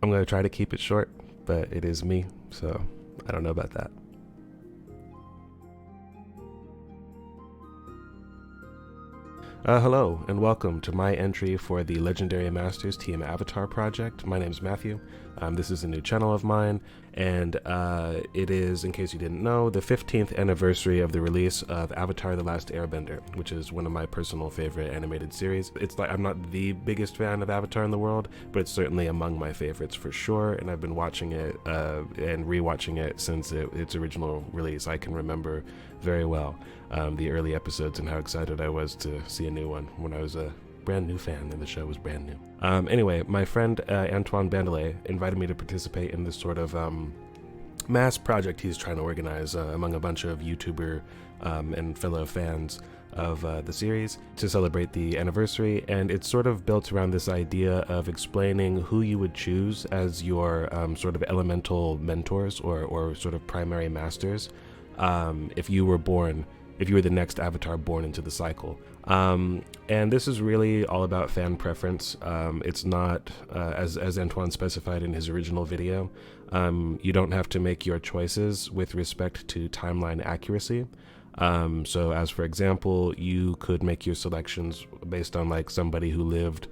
I'm going to try to keep it short, but it is me, so I don't know about that. Hello, and welcome to my entry for the Legendary Masters Team Avatar project. My name's Matthew. This is a new channel of mine, and it is, in case you didn't know, the 15th anniversary of the release of Avatar: The Last Airbender, which is one of my personal favorite animated series. It's like, I'm not the biggest fan of Avatar in the world, but it's certainly among my favorites for sure, and I've been watching it and rewatching it since its original release. I can remember very well the early episodes and how excited I was to see a new one when I was a brand new fan and the show was brand new. Anyway, my friend Antoine Bandelet invited me to participate in this sort of mass project he's trying to organize among a bunch of YouTuber and fellow fans of the series to celebrate the anniversary, and it's sort of built around this idea of explaining who you would choose as your sort of elemental mentors or sort of primary masters if you were the next avatar born into the cycle. And this is really all about fan preference. It's not, as Antoine specified in his original video, you don't have to make your choices with respect to timeline accuracy. So as for example, you could make your selections based on like somebody who lived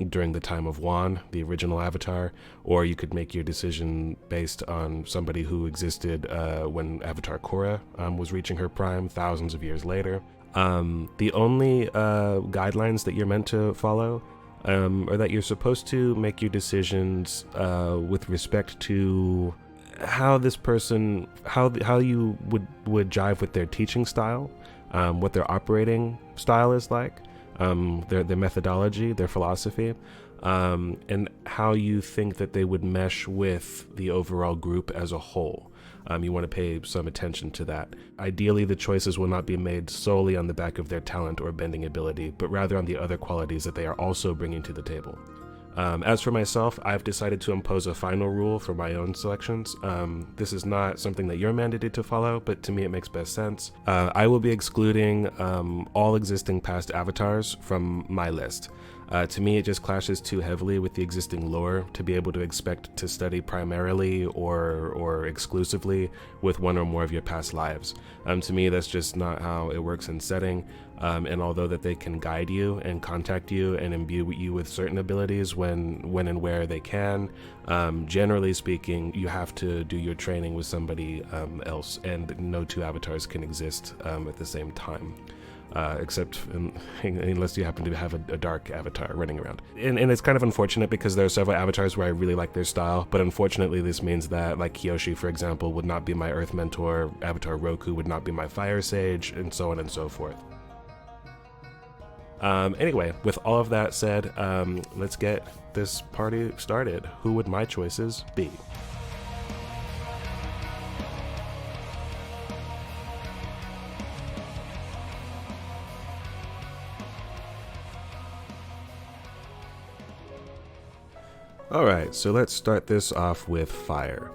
during the time of Wan, the original Avatar, or you could make your decision based on somebody who existed when Avatar Korra was reaching her prime thousands of years later. The only guidelines that you're meant to follow are that you're supposed to make your decisions with respect to how this person, how you would jive with their teaching style, what their operating style is like, their methodology, their philosophy, and how you think that they would mesh with the overall group as a whole. You want to pay some attention to that. Ideally, the choices will not be made solely on the back of their talent or bending ability, but rather on the other qualities that they are also bringing to the table. As for myself, I've decided to impose a final rule for my own selections. This is not something that you're mandated to follow, but to me it makes best sense. I will be excluding all existing past avatars from my list. To me, it just clashes too heavily with the existing lore to be able to expect to study primarily or exclusively with one or more of your past lives. To me, that's just not how it works in setting. And although that they can guide you and contact you and imbue you with certain abilities when and where they can, generally speaking, you have to do your training with somebody else, and no two avatars can exist at the same time. Except unless you happen to have a dark avatar running around. And it's kind of unfortunate because there are several avatars where I really like their style, but unfortunately this means that like Kyoshi, for example, would not be my Earth Mentor, Avatar Roku would not be my Fire Sage, and so on and so forth. Anyway, with all of that said, let's get this party started. Who would my choices be? Alright, so let's start this off with fire.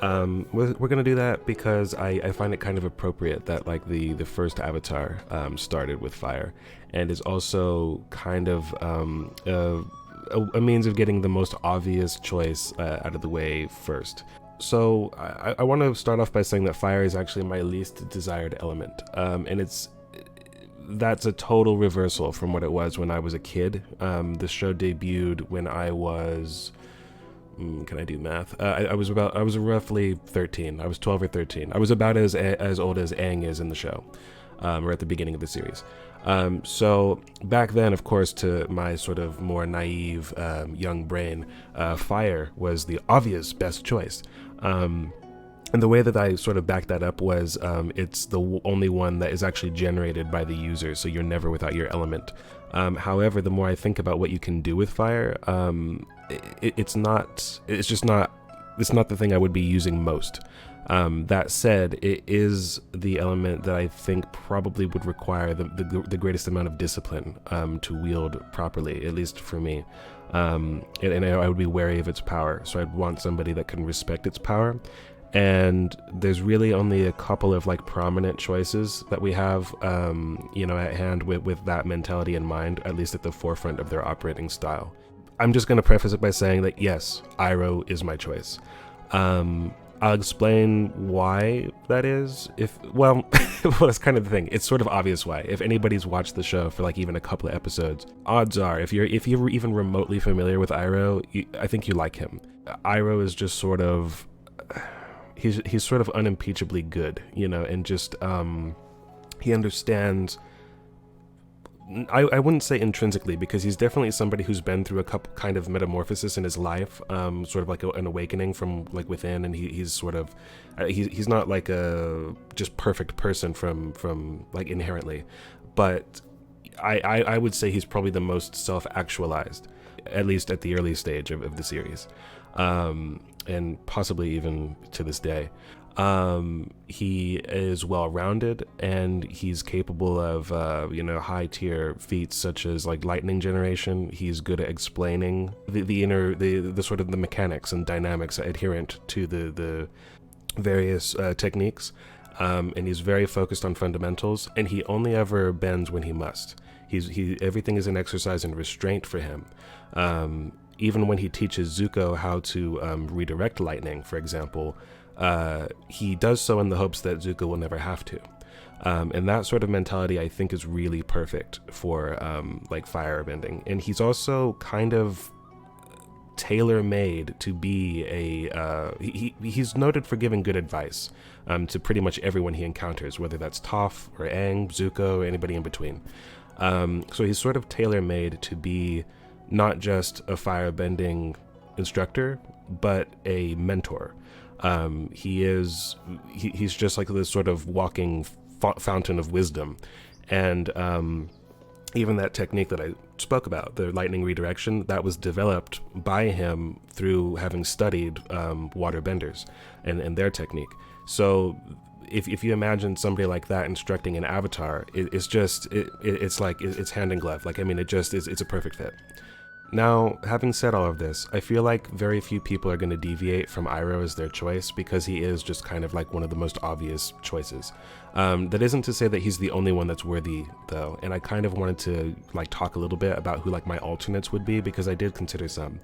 We're gonna do that because I find it kind of appropriate that like the first Avatar started with fire, and is also kind of a means of getting the most obvious choice out of the way first. So I want to start off by saying that fire is actually my least desired element, and that's a total reversal from what it was when I was a kid. The show debuted when I was, can I do math? I was roughly 13. I was 12 or 13. I was about as old as Aang is in the show, or at the beginning of the series. So back then, of course, to my sort of more naive young brain, fire was the obvious best choice. And the way that I sort of backed that up was it's the only one that is actually generated by the user, so you're never without your element. However, the more I think about what you can do with fire, it's not the thing I would be using most. That said, it is the element that I think probably would require the greatest amount of discipline to wield properly, at least for me. And I would be wary of its power, so I'd want somebody that can respect its power. And there's really only a couple of like prominent choices that we have, at hand with that mentality in mind, at least at the forefront of their operating style. I'm just going to preface it by saying that yes, Iroh is my choice. I'll explain why that is. Well, that's kind of the thing. It's sort of obvious why. If anybody's watched the show for like even a couple of episodes, odds are if you're even remotely familiar with Iroh, I think you like him. Iroh is just sort of he's sort of unimpeachably good, and just he understands. I wouldn't say intrinsically, because he's definitely somebody who's been through a couple kind of metamorphosis in his life, sort of like an awakening from like within, and he's sort of he's not like a just perfect person from like inherently, but I would say he's probably the most self-actualized, at least at the early stage of the series, and possibly even to this day. He is well-rounded, and he's capable of high-tier feats such as like lightning generation. He's good at explaining the sort of the mechanics and dynamics adherent to the various techniques, and he's very focused on fundamentals, and he only ever bends when he must. Everything is an exercise in restraint for him. Even when he teaches Zuko how to redirect lightning, for example, he does so in the hopes that Zuko will never have to. And that sort of mentality, I think, is really perfect for like firebending. And he's also kind of tailor-made to be he's noted for giving good advice to pretty much everyone he encounters, whether that's Toph or Aang, Zuko, or anybody in between. So he's sort of tailor-made to be not just a firebending instructor, but a mentor. He's just like this sort of walking fountain of wisdom, and even that technique that I spoke about, the lightning redirection, that was developed by him through having studied water benders and their technique. So if you imagine somebody like that instructing an avatar, it's like it's hand in glove. Like, I mean, it's a perfect fit. Now, having said all of this, I feel like very few people are going to deviate from Iroh as their choice, because he is just kind of like one of the most obvious choices. That isn't to say that he's the only one that's worthy, though, and I kind of wanted to like talk a little bit about who like my alternates would be, because I did consider some.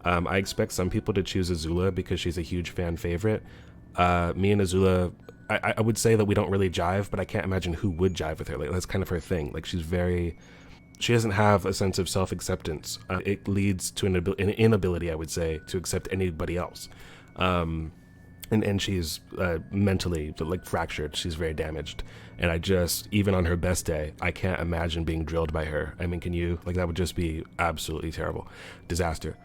I expect some people to choose Azula because she's a huge fan favorite. Me and Azula, I would say that we don't really jive, but I can't imagine who would jive with her. Like, that's kind of her thing. Like, she doesn't have a sense of self-acceptance. It leads to an inability, I would say, to accept anybody else. And she's mentally like fractured. She's very damaged. And even on her best day, I can't imagine being drilled by her. I mean, can you? Like, that would just be absolutely terrible. Disaster.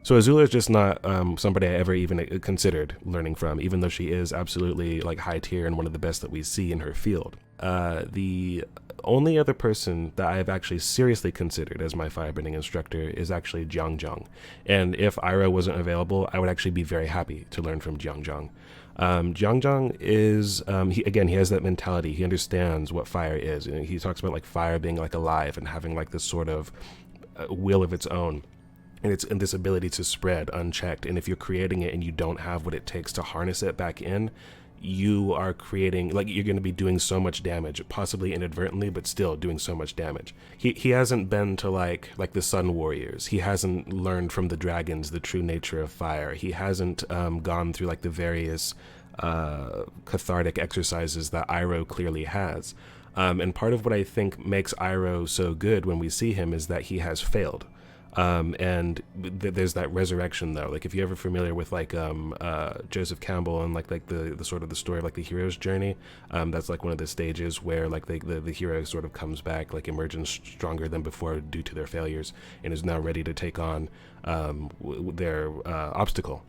So Azula is just not somebody I ever even considered learning from, even though she is absolutely like high tier and one of the best that we see in her field. The only other person that I have actually seriously considered as my firebending instructor is actually Jiang. And if Iroh wasn't available, I would actually be very happy to learn from Jiang. Jiang is, he has that mentality. He understands what fire is. And he talks about like fire being like alive and having like this sort of will of its own. And it's in this ability to spread unchecked. And if you're creating it and you don't have what it takes to harness it back in, you are creating, like, you're going to be doing so much damage, possibly inadvertently, but still doing so much damage. He hasn't been to like the Sun Warriors. He hasn't learned from the dragons the true nature of fire. He hasn't gone through like the various cathartic exercises that Iroh clearly has. And part of what I think makes Iroh so good when we see him is that he has failed. And there's that resurrection though. Like, if you're ever familiar with like Joseph Campbell and like the sort of the story of like the hero's journey, that's like one of the stages where like the hero sort of comes back, like emerging stronger than before due to their failures, and is now ready to take on their obstacle.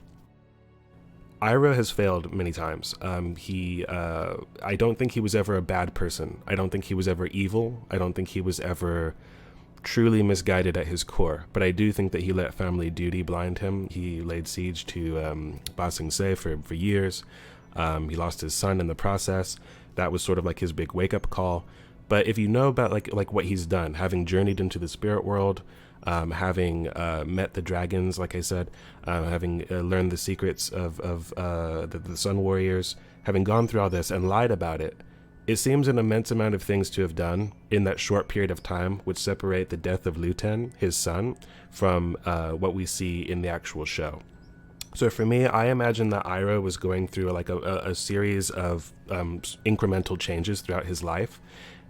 Iroh has failed many times. I don't think he was ever a bad person. I don't think he was ever evil. I don't think he was ever truly misguided at his core, but I do think that he let family duty blind him. He laid siege to Ba Sing Se for years. He lost his son in the process. That was sort of like his big wake-up call. But if you know about like what he's done, having journeyed into the spirit world, having met the dragons, like I said, having learned the secrets of the Sun Warriors, having gone through all this and lied about it, It seems an immense amount of things to have done in that short period of time, which separate the death of Luten, his son, from what we see in the actual show. So for me, I imagine that Iroh was going through like a series of incremental changes throughout his life.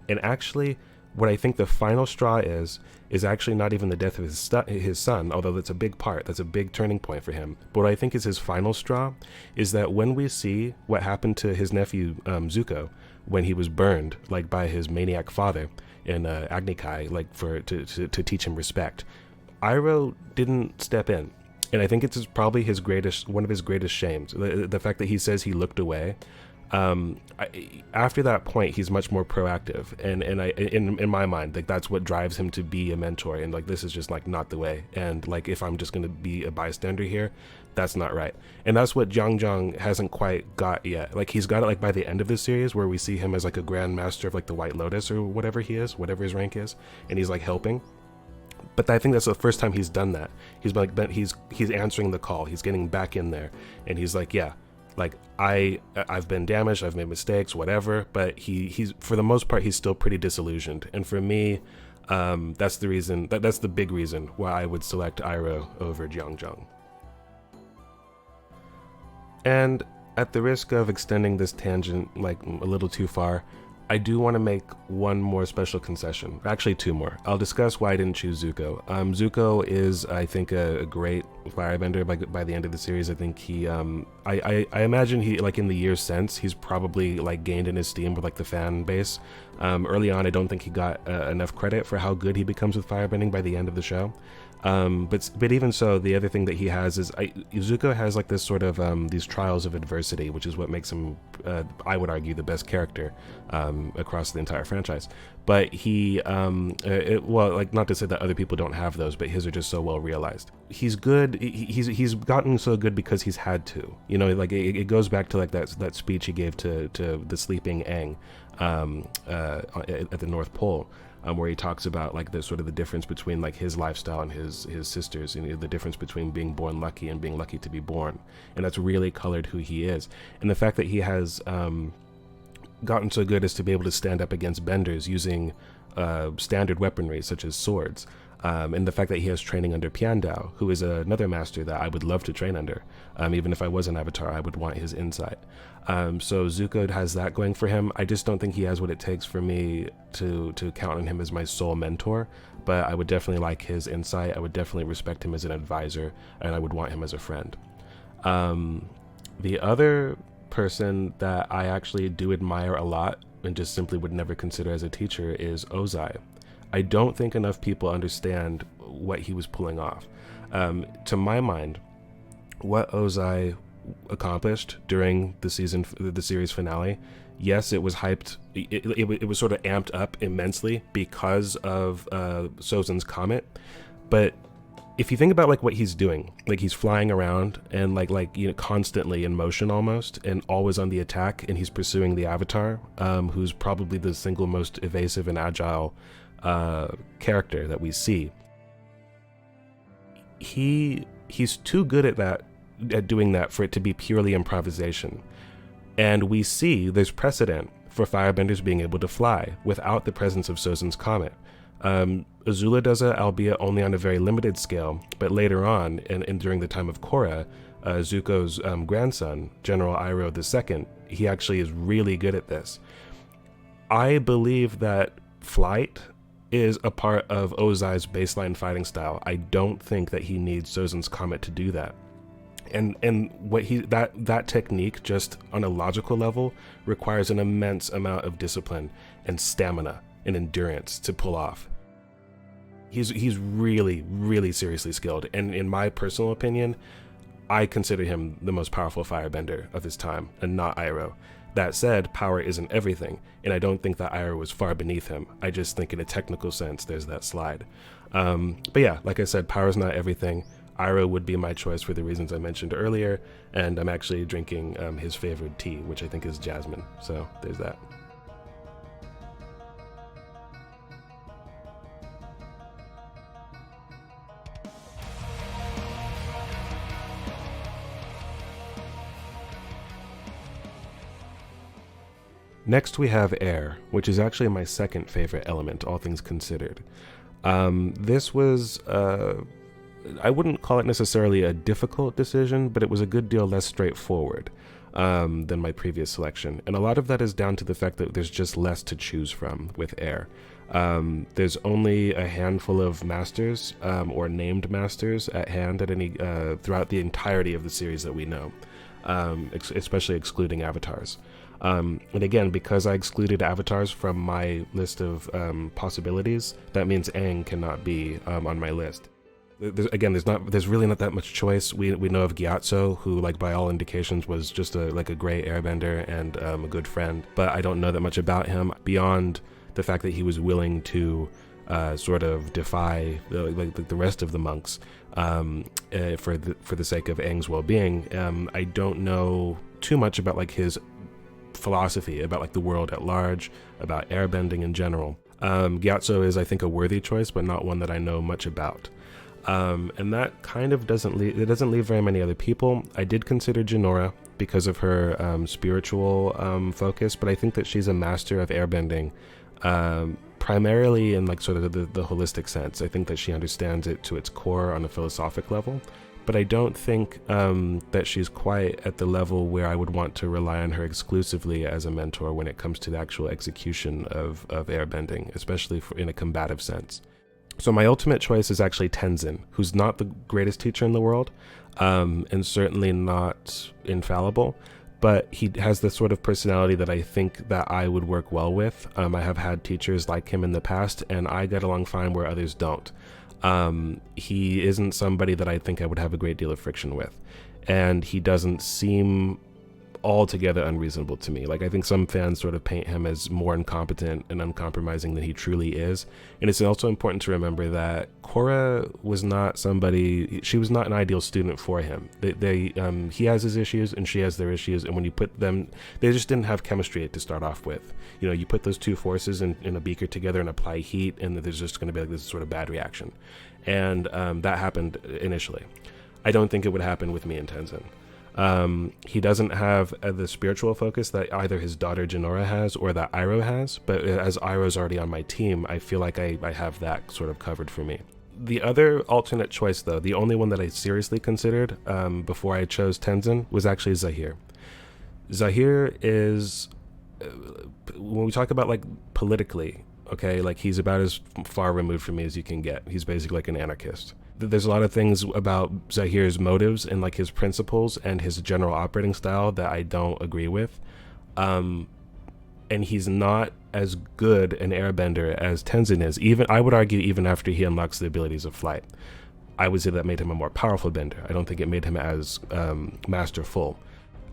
And actually, what I think the final straw is actually not even the death of his son, although that's a big part. That's a big turning point for him. But what I think is his final straw is that when we see what happened to his nephew Zuko when he was burned, like by his maniac father in Agni Kai, like to teach him respect, Iroh didn't step in. And I think it's probably one of his greatest shames. The fact that he says he looked away. After that point, he's much more proactive, and in my mind, like that's what drives him to be a mentor. And like this is just like not the way. And like if I'm just gonna be a bystander here, that's not right. And that's what Jiang hasn't quite got yet. Like he's got it like by the end of the series, where we see him as like a Grand Master of like the White Lotus or whatever he is, whatever his rank is, and he's like helping. But I think that's the first time he's done that. He's like, he's answering the call. He's getting back in there, and he's like, yeah, like I've been damaged. I've made mistakes, whatever. But he's for the most part, he's still pretty disillusioned. And for me, that's the reason. That's the big reason why I would select Iroh over Jiang. And at the risk of extending this tangent like a little too far, I do want to make one more special concession. Actually, two more. I'll discuss why I didn't choose Zuko. Zuko is, I think, a great firebender by the end of the series. I think he, I imagine he, like in the years since, he's probably like gained in esteem with like the fan base. Early on, I don't think he got enough credit for how good he becomes with firebending by the end of the show. But even so, the other thing that he has is Zuko has like this sort of these trials of adversity, which is what makes him, I would argue, the best character across the entire franchise. But he, well, like not to say that other people don't have those, but his are just so well realized. He's good. He's gotten so good because he's had to. You know, like it goes back to like that speech he gave to the sleeping Aang at the North Pole. Where he talks about like the sort of the difference between like his lifestyle and his sisters, and the difference between being born lucky and being lucky to be born, and that's really colored who he is. And the fact that he has gotten so good as to be able to stand up against benders using standard weaponry such as swords, and the fact that he has training under Piandao, who is another master that I would love to train under. Even if I was an Avatar, I would want his insight. So Zuko has that going for him. I just don't think he has what it takes for me to count on him as my sole mentor, but I would definitely like his insight. I would definitely respect him as an advisor, and I would want him as a friend. The other person that I actually do admire a lot and just simply would never consider as a teacher is Ozai. I don't think enough people understand what he was pulling off. To my mind, what Ozai accomplished during the series finale, yes, it was hyped. It was sort of amped up immensely because of Sozin's comet. But if you think about like what he's doing, like he's flying around and like you know constantly in motion almost, and always on the attack, and he's pursuing the Avatar, who's probably the single most evasive and agile character that we see. He's too good at doing that for it to be purely improvisation. And we see there's precedent for firebenders being able to fly without the presence of Sozin's comet. Azula does it, albeit only on a very limited scale, but later on, and during the time of Korra, Zuko's grandson, General Iroh II, he actually is really good at this. I believe that flight is a part of Ozai's baseline fighting style. I don't think that he needs Sozin's comet to do that. And what that technique, just on a logical level, requires an immense amount of discipline and stamina and endurance to pull off. He's really, really seriously skilled, and in my personal opinion, I consider him the most powerful firebender of his time, and not Iroh. That said, power isn't everything, and I don't think that Iroh was far beneath him. I just think in a technical sense, there's that slide. But yeah, like I said, power's not everything. Iroh would be my choice for the reasons I mentioned earlier, and I'm actually drinking his favorite tea, which I think is jasmine, so there's that. Next we have air, which is actually my second favorite element, all things considered. This was, I wouldn't call it necessarily a difficult decision, but it was a good deal less straightforward than my previous selection. And a lot of that is down to the fact that there's just less to choose from with air. There's only a handful of masters, or named masters at hand at any throughout the entirety of the series that we know, especially excluding avatars. And again, because I excluded avatars from my list of possibilities, that means Aang cannot be on my list. There's really not that much choice. We know of Gyatso, who, like, by all indications was just a great airbender and a good friend, but I don't know that much about him beyond the fact that he was willing to sort of defy the rest of the monks for the sake of Aang's well-being. I don't know too much about like his philosophy about like the world at large, about airbending in general. Gyatso is, I think, a worthy choice, but not one that I know much about. And that kind of doesn't leave very many other people. I did consider Jinora because of her spiritual focus, but I think that she's a master of airbending, primarily in like sort of the holistic sense. I think that she understands it to its core on a philosophic level, but I don't think that she's quite at the level where I would want to rely on her exclusively as a mentor when it comes to the actual execution of airbending, especially in a combative sense. So my ultimate choice is actually Tenzin, who's not the greatest teacher in the world, and certainly not infallible, but he has the sort of personality that I think that I would work well with. I have had teachers like him in the past, and I get along fine where others don't. He isn't somebody that I think I would have a great deal of friction with, and he doesn't seem altogether unreasonable to me. Like, I think some fans sort of paint him as more incompetent and uncompromising than he truly is. And it's also important to remember that Korra was not she was not an ideal student for him. He has his issues and she has their issues, and when you put them, they just didn't have chemistry to start off with. You know, you put those two forces in a beaker together and apply heat, and there's just going to be like this sort of bad reaction. And that happened initially. I don't think it would happen with me and Tenzin. He doesn't have the spiritual focus that either his daughter Jinora has or that Iroh has, but as Iroh's already on my team, I feel like I have that sort of covered for me. The other alternate choice, though, the only one that I seriously considered before I chose Tenzin, was actually Zahir. Zahir is, when we talk about like politically, okay, like he's about as far removed from me as you can get. He's basically like an anarchist. There's a lot of things about Zahir's motives and like his principles and his general operating style that I don't agree with. And he's not as good an airbender as Tenzin is. Even, I would argue, even after he unlocks the abilities of flight. I would say that made him a more powerful bender. I don't think it made him as masterful.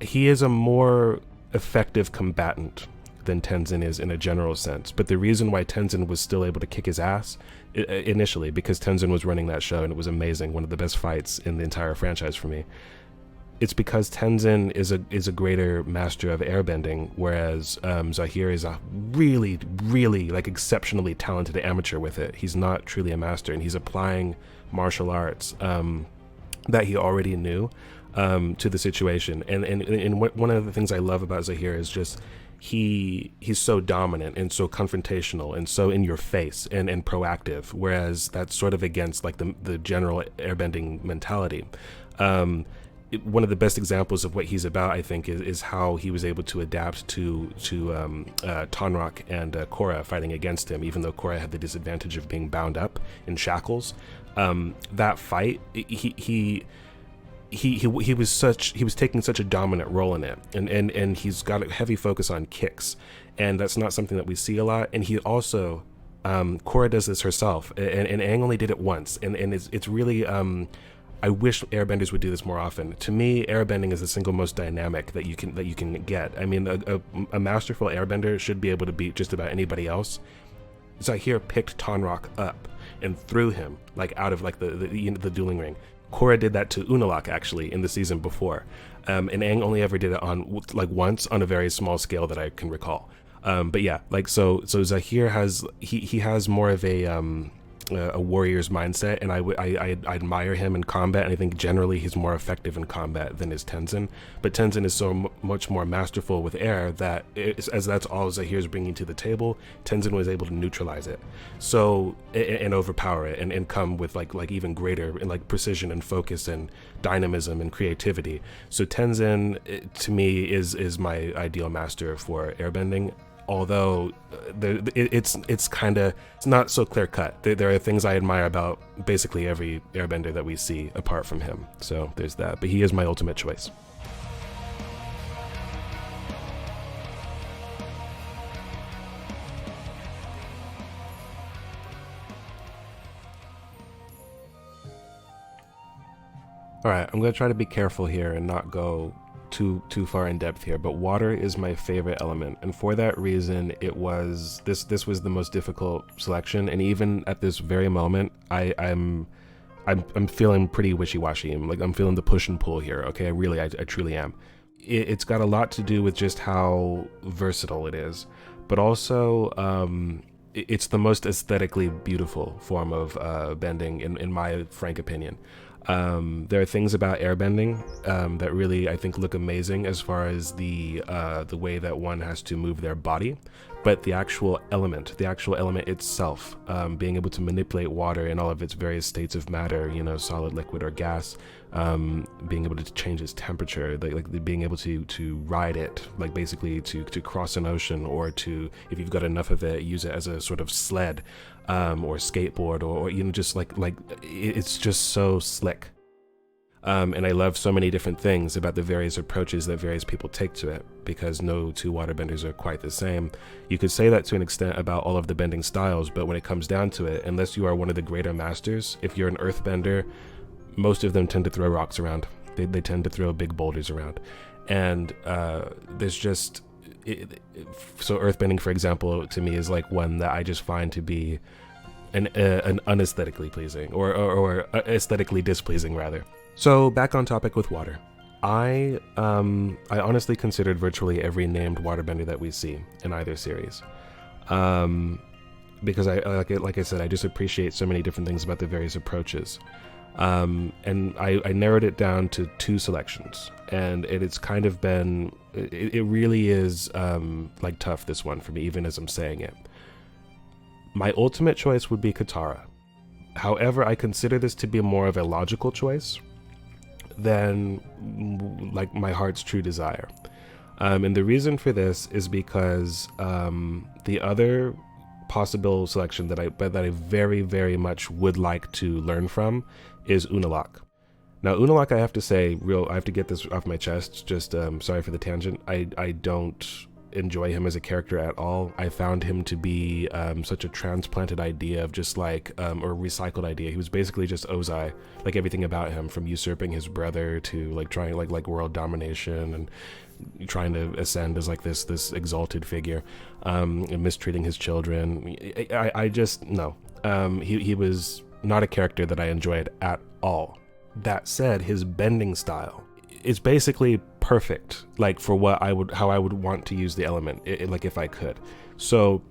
He is a more effective combatant than Tenzin is in a general sense, but the reason why Tenzin was still able to kick his ass initially, because Tenzin was running that show and it was amazing, one of the best fights in the entire franchise for me, it's because Tenzin is a greater master of airbending, whereas Zahir is a really like exceptionally talented amateur with it. He's not truly a master, and he's applying martial arts that he already knew to the situation. And one of the things I love about Zahir is just he's so dominant and so confrontational and so in your face and proactive, whereas that's sort of against like the general airbending mentality. One of the best examples of what he's about, I think, is how he was able to adapt to Tonraq and Korra fighting against him, even though Korra had the disadvantage of being bound up in shackles. That fight, he was taking such a dominant role in it, and he's got a heavy focus on kicks, and that's not something that we see a lot. And he also, Korra does this herself, and Aang only did it once, and it's really, I wish airbenders would do this more often. To me, airbending is the single most dynamic that you can get. I mean, a masterful airbender should be able to beat just about anybody else. Zahir picked Tonraq up and threw him like out of like the dueling ring. Korra did that to Unalaq actually in the season before, and Aang only ever did it on like once on a very small scale that I can recall. But yeah, like so Zahir has he has more of a a warrior's mindset, and I admire him in combat, and I think generally he's more effective in combat than is Tenzin. But Tenzin is so much more masterful with air that as that's all Zahir is bringing to the table, Tenzin was able to neutralize it, so and overpower it, and come with like even greater like precision and focus and dynamism and creativity. So Tenzin, to me, is my ideal master for airbending. Although it's not so clear cut. There are things I admire about basically every airbender that we see apart from him. So there's that. But he is my ultimate choice. All right, I'm gonna try to be careful here and not go too far in depth here, but water is my favorite element, and for that reason it was this was the most difficult selection. And even at this very moment, I'm feeling pretty wishy-washy. Like, I'm feeling the push and pull here. Okay, I truly am. It's got a lot to do with just how versatile it is, but also it's the most aesthetically beautiful form of bending in my frank opinion. There are things about airbending that really, I think, look amazing as far as the way that one has to move their body, but the actual element itself, being able to manipulate water in all of its various states of matter, solid, liquid, or gas, being able to change its temperature, like being able to ride it, like basically to cross an ocean, or to, if you've got enough of it, use it as a sort of sled, or skateboard, or just like it's just so slick. And I love so many different things about the various approaches that various people take to it, because no two waterbenders are quite the same. You could say that to an extent about all of the bending styles, but when it comes down to it, unless you are one of the greater masters, if you're an earthbender, most of them tend to throw rocks around. They tend to throw big boulders around. And there's just... so earthbending, for example, to me is like one that I just find to be an unaesthetically pleasing, or aesthetically displeasing, rather. So back on topic with water. I honestly considered virtually every named waterbender that we see in either series, because like I said, I just appreciate so many different things about the various approaches, and I narrowed it down to 2 selections, and it's kind of been, it really is like tough, this one, for me, even as I'm saying it. My ultimate choice would be Katara. However, I consider this to be more of a logical choice than like my heart's true desire. And the reason for this is because the other possible selection that I very, very much would like to learn from is Unalaq. Now, Unalaq, I have to say, I have to get this off my chest, just sorry for the tangent, I don't enjoy him as a character at all. I found him to be such a transplanted idea of just like, or recycled idea. He was basically just Ozai, like everything about him, from usurping his brother to like trying like world domination and trying to ascend as like this exalted figure, and mistreating his children. I just, no. He was not a character that I enjoyed at all. That said, his bending style is basically perfect, like for how I would want to use the element, like if I could. So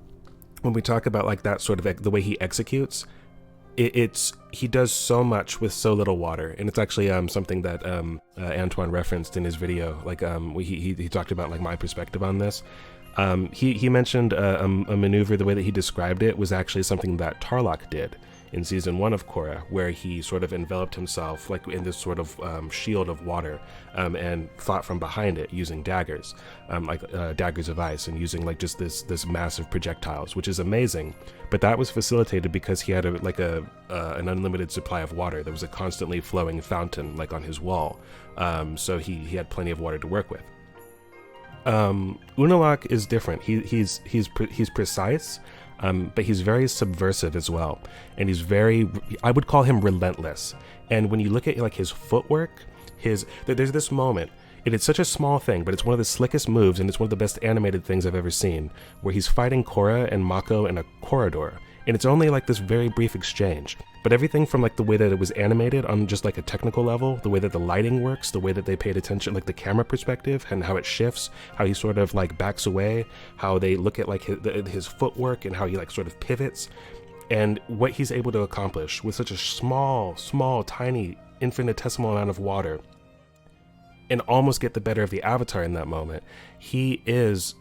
when we talk about like that sort of the way he executes, he does so much with so little water, and it's actually something that Antoine referenced in his video. Like he talked about like my perspective on this. He mentioned a maneuver, the way that he described it was actually something that Tarlok did in season 1 of Korra, where he sort of enveloped himself like in this sort of shield of water, and fought from behind it using daggers, like daggers of ice, and using like just this massive projectiles, which is amazing. But that was facilitated because he had an unlimited supply of water. There was a constantly flowing fountain like on his wall, so he had plenty of water to work with. Unalaq is different. He's precise, but he's very subversive as well, and he's I would call him relentless. And when you look at like his footwork, there's this moment, and it's such a small thing, but it's one of the slickest moves, and it's one of the best animated things I've ever seen, where he's fighting Korra and Mako in a corridor, and it's only like this very brief exchange, but everything from like the way that it was animated on just like a technical level, the way that the lighting works, the way that they paid attention, like the camera perspective and how it shifts, how he sort of like backs away, how they look at like his footwork and how he like sort of pivots. And what he's able to accomplish with such a small, tiny, infinitesimal amount of water and almost get the better of the Avatar in that moment. He is,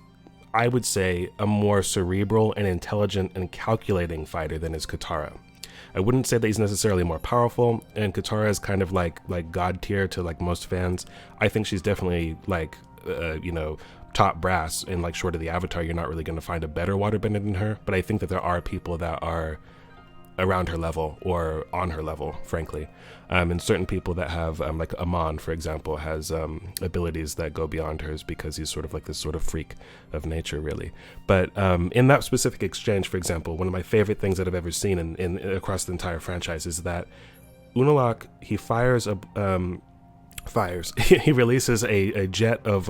I would say, a more cerebral and intelligent and calculating fighter than is Katara. I wouldn't say that he's necessarily more powerful, and Katara is kind of like god tier to like most fans. I think she's definitely like, top brass, and like short of the Avatar, you're not really going to find a better waterbender than her. But I think that there are people that are around her level or on her level, frankly. And certain people that have, like Amon, for example, has abilities that go beyond hers because he's sort of like this sort of freak of nature, really. But in that specific exchange, for example, one of my favorite things that I've ever seen in across the entire franchise is that Unalaq, he he releases a jet of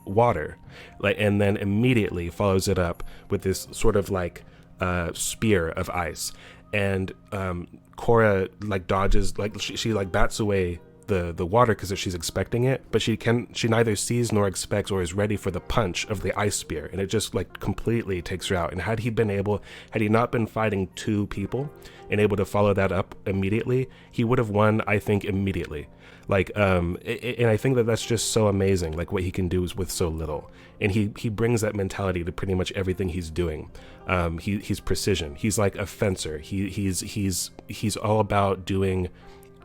water, and then immediately follows it up with this sort of like spear of ice. And Korra like dodges, like she like bats away the water because she's expecting it, but she neither sees nor expects or is ready for the punch of the ice spear, and it just like completely takes her out. And had he not been fighting two people and able to follow that up immediately, he would have won, I think, immediately. Like and I think that that's just so amazing, like what he can do is with so little. And he brings that mentality to pretty much everything he's doing. He's precision. He's like a fencer. He's all about doing.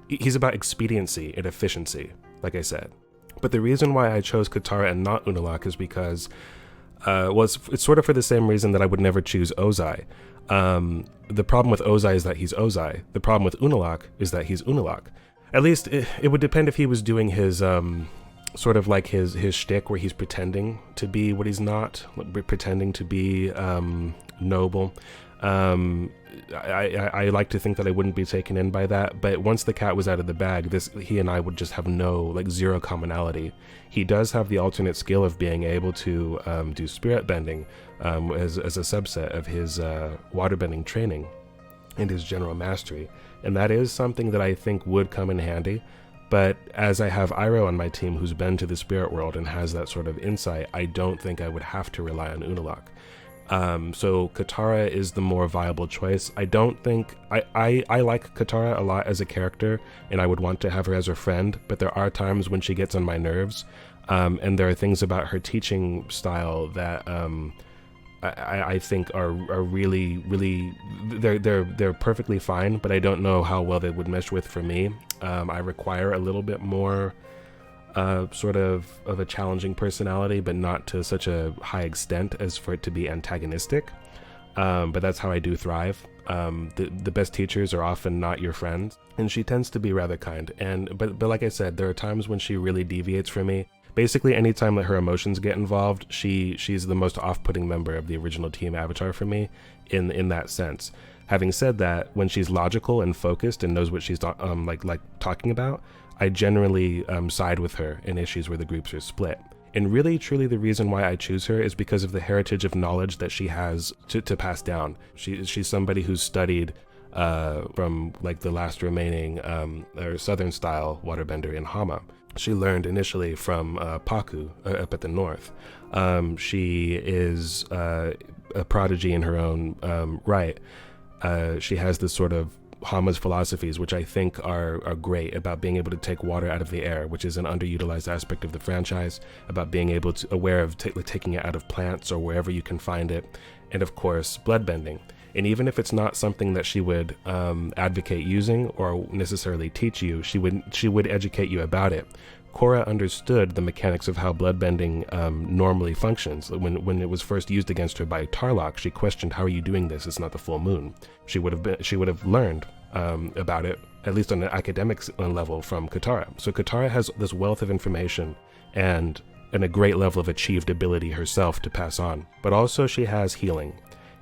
He's about expediency and efficiency, like I said. But the reason why I chose Katara and not Unalaq is because, it's sort of for the same reason that I would never choose Ozai. The problem with Ozai is that he's Ozai. The problem with Unalaq is that he's Unalaq. At least it would depend if he was doing his sort of like his shtick where he's pretending to be what he's not, pretending to be noble. I like to think that I wouldn't be taken in by that, but once the cat was out of the bag, he and I would just have zero commonality. He does have the alternate skill of being able to do spirit bending as a subset of his waterbending training and his general mastery, and that is something that I think would come in handy. But as I have Iroh on my team who's been to the spirit world and has that sort of insight, I don't think I would have to rely on Unalaq. So Katara is the more viable choice. I don't think I like Katara a lot as a character, and I would want to have her as a friend, but there are times when she gets on my nerves, and there are things about her teaching style that I think are really they're perfectly fine, but I don't know how well they would mesh with for me. I require a little bit more sort of a challenging personality, but not to such a high extent as for it to be antagonistic. But that's how I do thrive. The best teachers are often not your friends, and she tends to be rather kind. But like I said, there are times when she really deviates from me. Basically, anytime that her emotions get involved, she's the most off-putting member of the original Team Avatar for me in that sense. Having said that, when she's logical and focused and knows what she's like talking about, I generally side with her in issues where the groups are split. And really, truly, the reason why I choose her is because of the heritage of knowledge that she has to pass down. She's somebody who's studied from like the last remaining or southern style waterbender in Hama. She learned initially from Paku up at the north. She is a prodigy in her own right. She has this sort of Hama's philosophies, which I think are great, about being able to take water out of the air, which is an underutilized aspect of the franchise, about being able to aware of taking it out of plants or wherever you can find it, and of course bloodbending. And even if it's not something that she would advocate using or necessarily teach you, she would educate you about it. Korra understood the mechanics of how bloodbending normally functions. When it was first used against her by Tarlok, she questioned, "How are you doing this? It's not the full moon." She would have learned about it, at least on an academic level, from Katara. So Katara has this wealth of information and a great level of achieved ability herself to pass on. But also she has healing.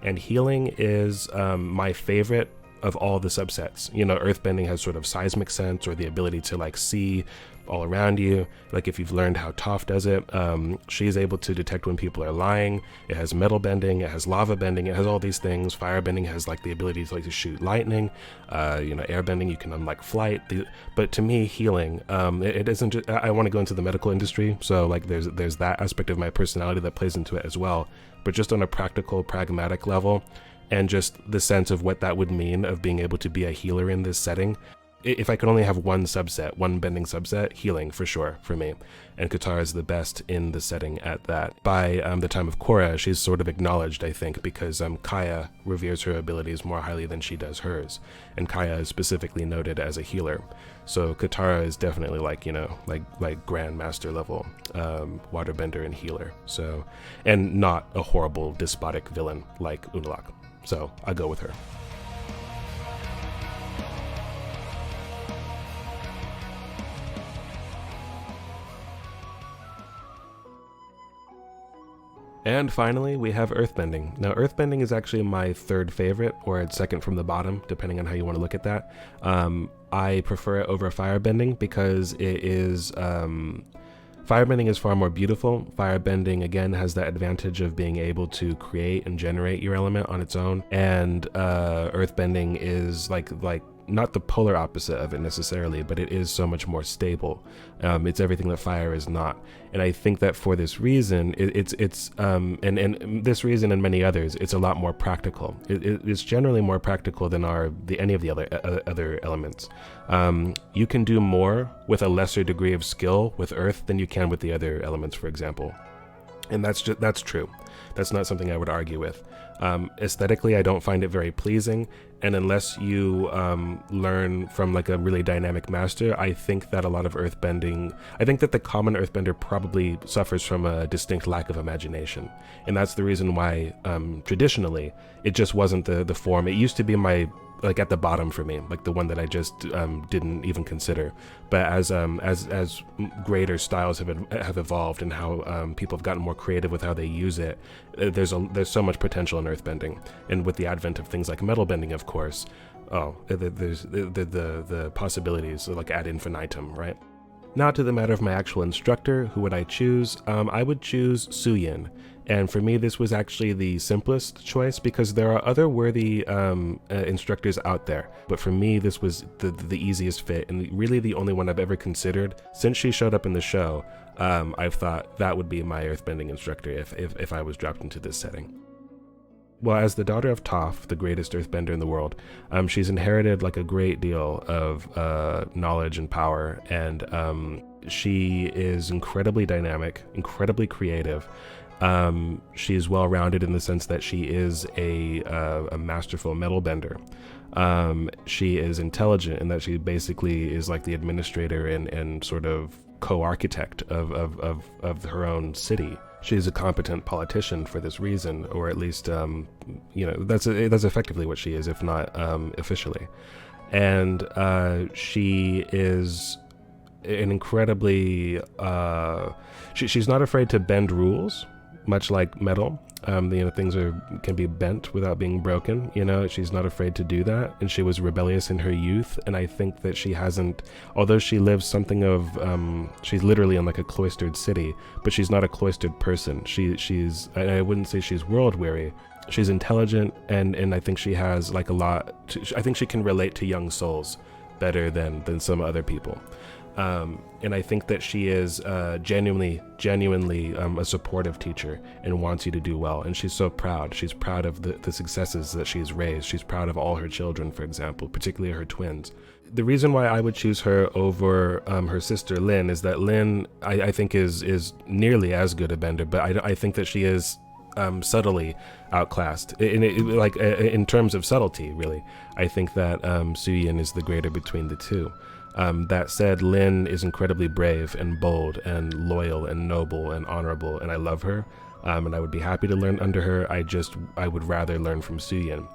And healing is my favorite of all the subsets. Earthbending has sort of seismic sense, or the ability to like see all around you. Like if you've learned how Toph does it, she's able to detect when people are lying. It has metal bending, it has lava bending, it has all these things. Firebending has like the ability to shoot lightning. Airbending, you can unlock flight. But to me, healing, it isn't just, I want to go into the medical industry, so like there's that aspect of my personality that plays into it as well. But just on a practical, pragmatic level, and just the sense of what that would mean of being able to be a healer in this setting. If I could only have one subset, one bending subset, healing for sure for me. And Katara is the best in the setting at that. By the time of Korra, she's sort of acknowledged, I think, because Kaya reveres her abilities more highly than she does hers. And Kaya is specifically noted as a healer. So Katara is definitely like, you know, like Grandmaster level waterbender and healer. So, and not a horrible despotic villain like Unalaq. So I go with her. And finally, we have earthbending. Now, earthbending is actually my third favorite, or it's second from the bottom, depending on how you want to look at that. I prefer it over firebending because it is... firebending is far more beautiful. Firebending, again, has that advantage of being able to create and generate your element on its own. And earthbending is like not the polar opposite of it necessarily, but it is so much more stable. It's everything that fire is not. And I think that for this reason, and this reason and many others, it's a lot more practical. It's generally more practical than any of the other elements. You can do more with a lesser degree of skill with earth than you can with the other elements, for example. And that's true. That's not something I would argue with. Aesthetically, I don't find it very pleasing, and unless you learn from like a really dynamic master, I think that a lot of earthbending, I think that the common earthbender probably suffers from a distinct lack of imagination, and that's the reason why traditionally it just wasn't the form. It used to be my at the bottom for me, like the one that I just didn't even consider. But as greater styles have evolved and how people have gotten more creative with how they use it, there's so much potential in earthbending. And with the advent of things like metal bending, of course, there's the possibilities like ad infinitum, right? Now to the matter of my actual instructor, who would I choose? I would choose Suyin. And for me, this was actually the simplest choice because there are other worthy instructors out there. But for me, this was the easiest fit and really the only one I've ever considered. Since she showed up in the show, I've thought that would be my earthbending instructor if I was dropped into this setting. Well, as the daughter of Toph, the greatest earthbender in the world, she's inherited like a great deal of knowledge and power, and she is incredibly dynamic, incredibly creative. She is well-rounded in the sense that she is a masterful metal bender. She is intelligent in that she basically is like the administrator and sort of co-architect of her own city. She's a competent politician for this reason, or at least, that's effectively what she is, if not officially. And she is an incredibly, she's not afraid to bend rules, much like metal. Things can be bent without being broken. She's not afraid to do that, and she was rebellious in her youth. And I think that she hasn't, although she lives something of, she's literally in like a cloistered city, but she's not a cloistered person. She's, I wouldn't say she's world weary. She's intelligent, and I think she has like a lot. I think she can relate to young souls better than some other people. And I think that she is genuinely a supportive teacher and wants you to do well. And she's so proud. She's proud of the successes that she's raised. She's proud of all her children, for example, particularly her twins. The reason why I would choose her over her sister Lin is that Lin, I think, is nearly as good a bender, but I think that she is subtly outclassed in terms of subtlety. Really, I think that Suyin is the greater between the two. That said, Lin is incredibly brave and bold and loyal and noble and honorable, and I love her, and I would be happy to learn under her. I would rather learn from Suyin.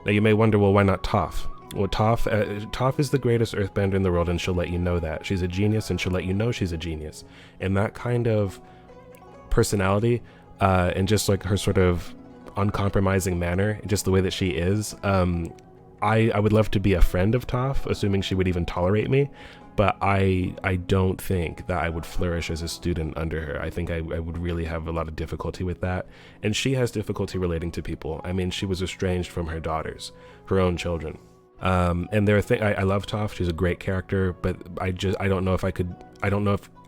Now you may wonder, well, why not Toph? Well, Toph is the greatest earthbender in the world, and she'll let you know that. She's a genius, and she'll let you know she's a genius. And that kind of personality, and just like her sort of uncompromising manner, just the way that she is, I would love to be a friend of Toph, assuming she would even tolerate me, but I don't think that I would flourish as a student under her. I think I would really have a lot of difficulty with that, and she has difficulty relating to people. I mean, she was estranged from her daughters, her own children. And there are I love Toph. She's a great character, but I don't know if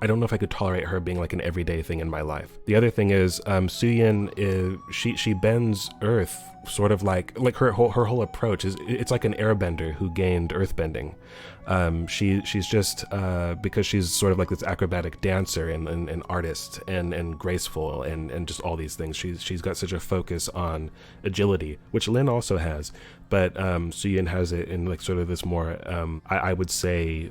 I don't know if I could tolerate her being like an everyday thing in my life. The other thing is, Suyin is she bends earth sort of like her whole approach is, it's like an airbender who gained earthbending. She's just because she's sort of like this acrobatic dancer and artist and graceful and just all these things. She's got such a focus on agility, which Lin also has, but Suyin has it in like sort of this more I would say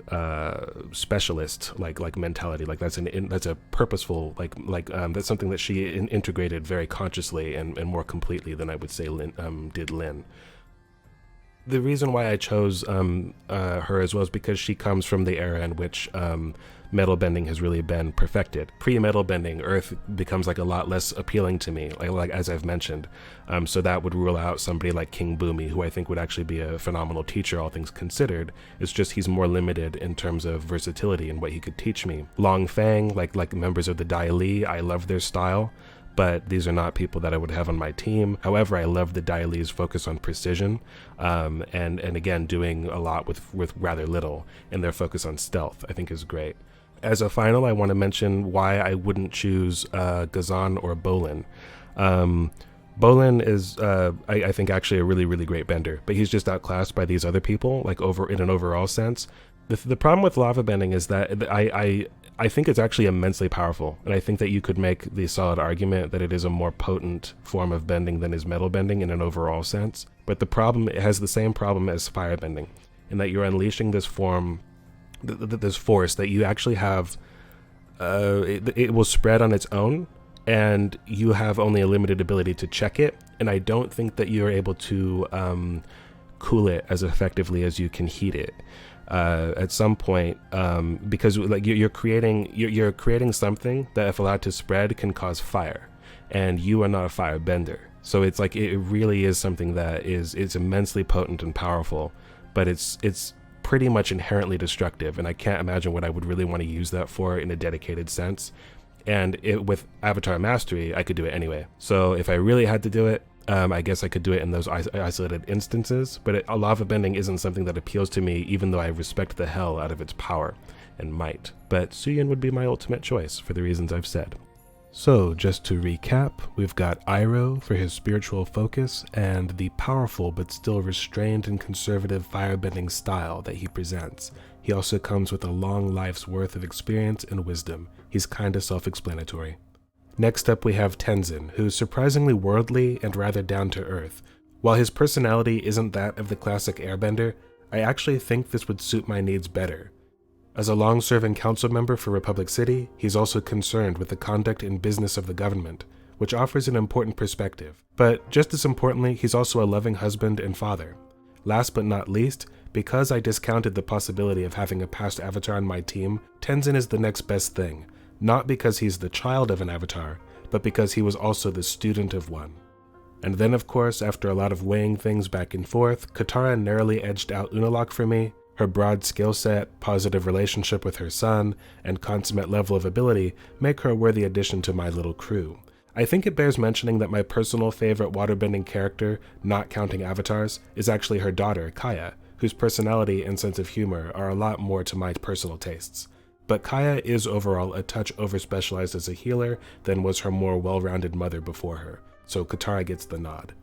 specialist like mentality. Like that's a purposeful that's something that she integrated very consciously and more completely than I would say did Lin. The reason why I chose her as well is because she comes from the era in which metal bending has really been perfected. Pre-metal bending, Earth becomes like a lot less appealing to me, like as I've mentioned. So that would rule out somebody like King Boomy, who I think would actually be a phenomenal teacher, all things considered. It's just he's more limited in terms of versatility and what he could teach me. Long Fang, like members of the Dai Li, I love their style, but these are not people that I would have on my team. However, I love the Dai Li's focus on precision, and again, doing a lot with rather little, and their focus on stealth, I think is great. As a final, I want to mention why I wouldn't choose Gazan or Bolin. Bolin is, I think, actually a really, really great bender, but he's just outclassed by these other people, like in an overall sense. The problem with lava bending is that I think it's actually immensely powerful, and I think that you could make the solid argument that it is a more potent form of bending than is metal bending in an overall sense. But the problem, it has the same problem as fire bending, in that you're unleashing this form, this force that you actually have, it will spread on its own, and you have only a limited ability to check it, and I don't think that you're able to cool it as effectively as you can heat it. At some point, because like you're creating something that, if allowed to spread, can cause fire, and you are not a fire bender. So it's like it really is something that is immensely potent and powerful, but it's pretty much inherently destructive, and I can't imagine what I would really want to use that for in a dedicated sense. And with Avatar Mastery, I could do it anyway. So if I really had to do it, I guess I could do it in those isolated instances, but lava bending isn't something that appeals to me, even though I respect the hell out of its power and might. But Suyin would be my ultimate choice for the reasons I've said. So just to recap, we've got Iroh for his spiritual focus and the powerful but still restrained and conservative firebending style that he presents. He also comes with a long life's worth of experience and wisdom. He's kinda self-explanatory. Next up we have Tenzin, who's surprisingly worldly and rather down to earth. While his personality isn't that of the classic airbender, I actually think this would suit my needs better. As a long-serving council member for Republic City, he's also concerned with the conduct and business of the government, which offers an important perspective. But just as importantly, he's also a loving husband and father. Last but not least, because I discounted the possibility of having a past avatar on my team, Tenzin is the next best thing. Not because he's the child of an avatar, but because he was also the student of one. And then of course, after a lot of weighing things back and forth, Katara narrowly edged out Unalaq for me. Her broad skill set, positive relationship with her son, and consummate level of ability make her a worthy addition to my little crew. I think it bears mentioning that my personal favorite waterbending character, not counting avatars, is actually her daughter, Kaya, whose personality and sense of humor are a lot more to my personal tastes. But Kaya is overall a touch overspecialized as a healer than was her more well-rounded mother before her, so Katara gets the nod.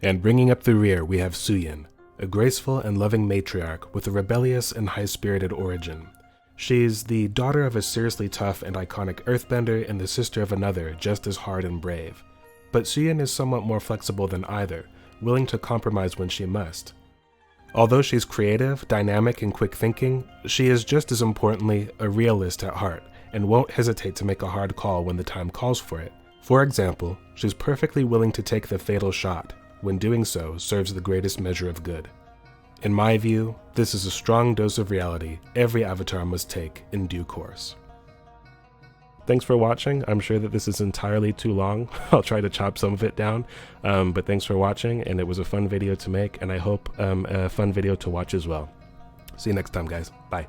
And bringing up the rear, we have Suyin, a graceful and loving matriarch with a rebellious and high-spirited origin. She's the daughter of a seriously tough and iconic earthbender and the sister of another just as hard and brave. But Suyin is somewhat more flexible than either, willing to compromise when she must. Although she's creative, dynamic, and quick-thinking, she is just as importantly a realist at heart, and won't hesitate to make a hard call when the time calls for it. For example, she's perfectly willing to take the fatal shot, when doing so serves the greatest measure of good. In my view, this is a strong dose of reality every avatar must take in due course. Thanks for watching. I'm sure that this is entirely too long. I'll try to chop some of it down, but thanks for watching, and it was a fun video to make, and I hope a fun video to watch as well. See you next time, guys. Bye.